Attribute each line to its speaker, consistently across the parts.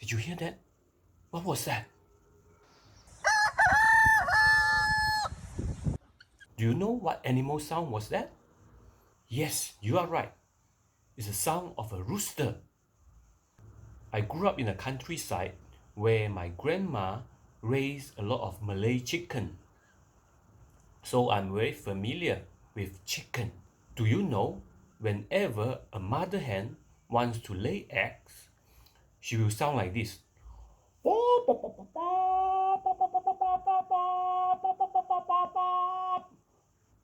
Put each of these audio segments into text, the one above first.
Speaker 1: Did you hear that? What was that? Do you know what animal sound was that? Yes, you are right. It's the sound of a rooster. I grew up in a countryside where my grandma raised a lot of Malay chicken. So I'm very familiar with chicken. Do you know, whenever a mother hen wants to lay eggs, she will sound like this.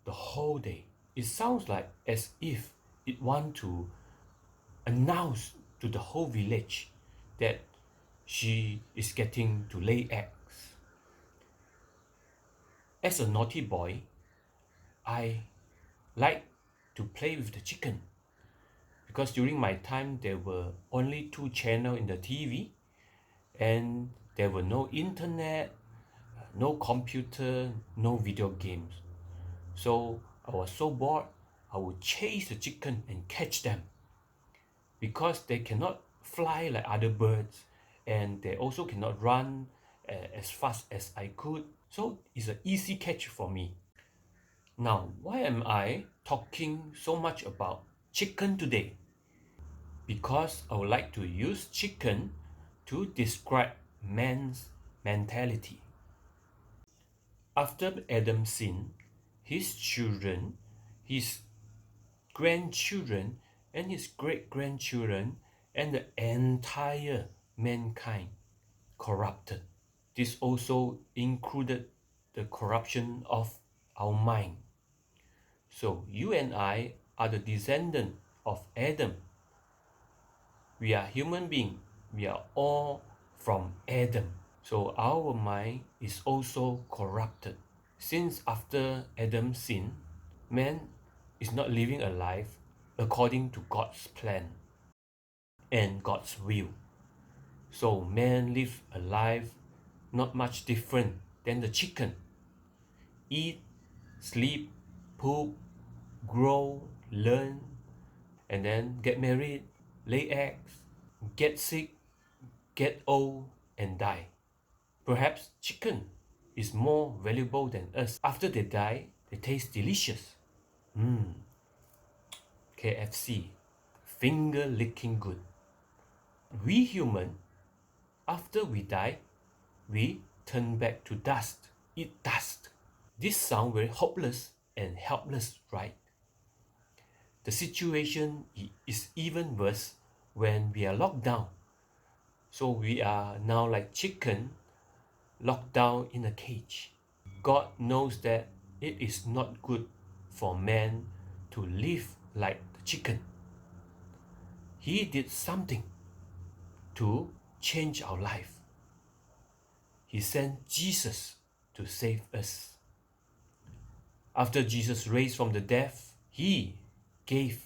Speaker 1: The whole day. It sounds like as if it wants to announce to the whole village that she is getting to lay eggs. As a naughty boy, I like to play with the chicken because during my time there were only 2 channels in the TV and there were no internet, no computer, no video games. So I was so bored, I would chase the chicken and catch them because they cannot fly like other birds and they also cannot run as fast as I could. So it's an easy catch for me. Now, why am I talking so much about chicken today? Because I would like to use chicken to describe man's mentality. After Adam sinned, his children, his grandchildren, and his great-grandchildren, and the entire mankind corrupted. This also included the corruption of our mind. So you and I are the descendant of Adam. We are human beings. We are all from Adam. So our mind is also corrupted. Since after Adam's sin, man is not living a life according to God's plan and God's will. So man lives a life not much different than the chicken. Eat, sleep, poop, grow, learn, and then get married, lay eggs, get sick, get old, and die. Perhaps chicken is more valuable than us. After they die, they taste delicious. KFC, finger licking good. We human, after we die, we turn back to dust, eat dust. This sounds very hopeless and helpless, right? The situation is even worse when we are locked down. So we are now like chicken locked down in a cage. God knows that it is not good for man to live like the chicken. He did something to change our life. He sent Jesus to save us. After Jesus raised from the dead, he gave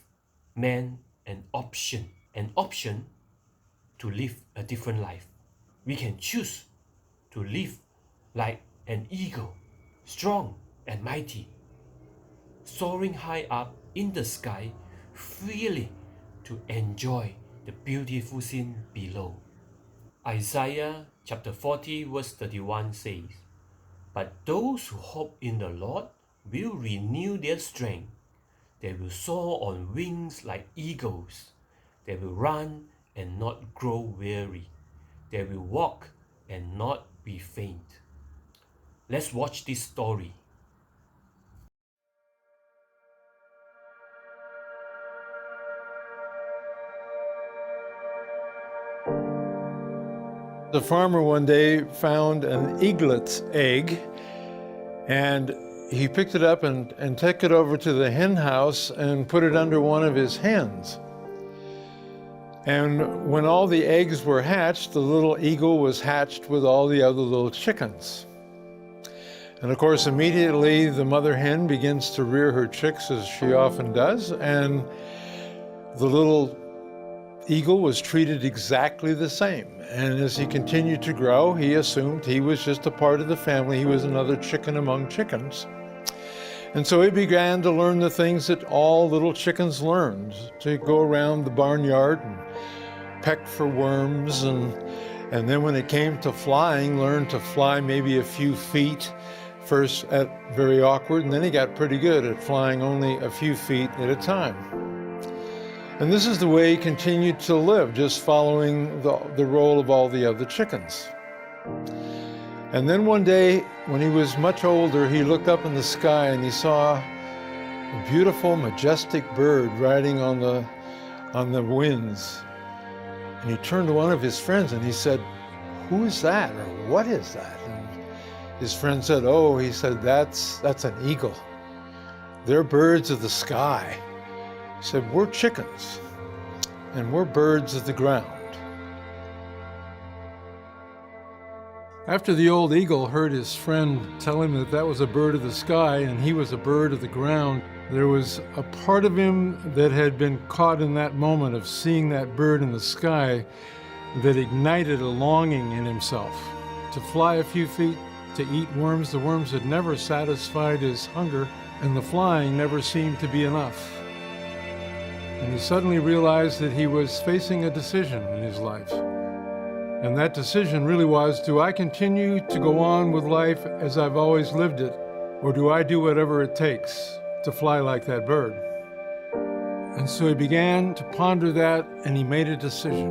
Speaker 1: man an option to live a different life. We can choose to live like an eagle, strong and mighty, soaring high up in the sky, freely to enjoy the beautiful scene below. Isaiah chapter 40 verse 31 says, "But those who hope in the Lord will renew their strength. They will soar on wings like eagles. They will run and not grow weary. They will walk and not be faint." Let's watch this story.
Speaker 2: The farmer one day found an eaglet's egg, and he picked it up and took it over to the hen house and put it under one of his hens. And when all the eggs were hatched, the little eagle was hatched with all the other little chickens. And of course, immediately the mother hen begins to rear her chicks, as she often does, and the little eagle was treated exactly the same. And as he continued to grow, he assumed he was just a part of the family. He was another chicken among chickens. And so he began to learn the things that all little chickens learned, to go around the barnyard and peck for worms and And then when it came to flying, learned to fly maybe a few feet, first at very awkward, and then he got pretty good at flying only a few feet at a time. And this is the way he continued to live, just following the role of all the other chickens. And then one day, when he was much older, he looked up in the sky and he saw a beautiful, majestic bird riding on the winds. And he turned to one of his friends and he said, "Who is that?" or "What is that?" And his friend said, "Oh," he said, that's an eagle. They're birds of the sky. He said, "We're chickens, and we're birds of the ground." After the old eagle heard his friend tell him that that was a bird of the sky and he was a bird of the ground, there was a part of him that had been caught in that moment of seeing that bird in the sky that ignited a longing in himself to fly a few feet, to eat worms. The worms had never satisfied his hunger, and the flying never seemed to be enough. And he suddenly realized that he was facing a decision in his life. And that decision really was, do I continue to go on with life as I've always lived it, or do I do whatever it takes to fly like that bird? And so he began to ponder that, and he made a decision.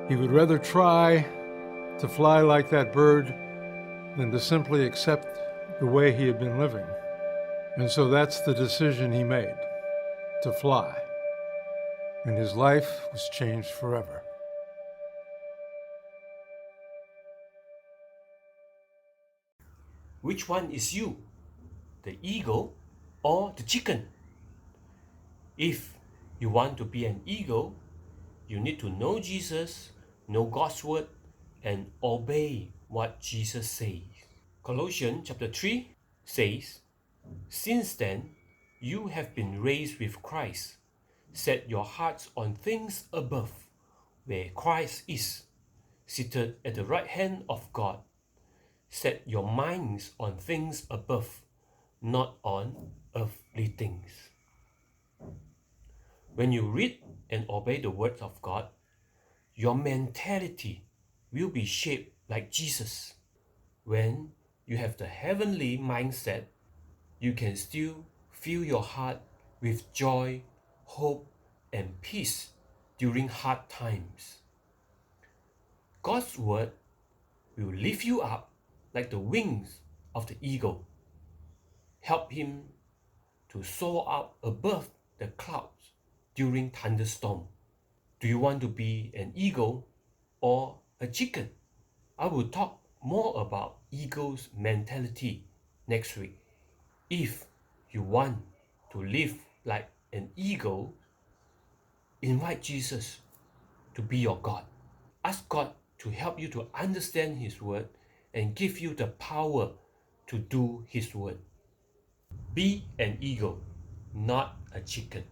Speaker 2: He would rather try to fly like that bird than to simply accept the way he had been living. And so that's the decision he made, to fly. And his life was changed forever.
Speaker 1: Which one is you, the eagle or the chicken? If you want to be an eagle, you need to know Jesus, know God's word, and obey what Jesus says. Colossians chapter 3 says, "Since then, you have been raised with Christ. Set your hearts on things above, where Christ is, seated at the right hand of God. Set your minds on things above, not on earthly things." When you read and obey the word of God, your mentality will be shaped like Jesus. When you have the heavenly mindset, you can still fill your heart with joy, hope, and peace during hard times. God's word will lift you up like the wings of the eagle. Help him to soar up above the clouds during thunderstorm. Do you want to be an eagle or a chicken? I will talk more about eagle's mentality next week. If you want to live like an eagle, invite Jesus to be your God. Ask God to help you to understand His word and give you the power to do His word. Be an eagle, not a chicken.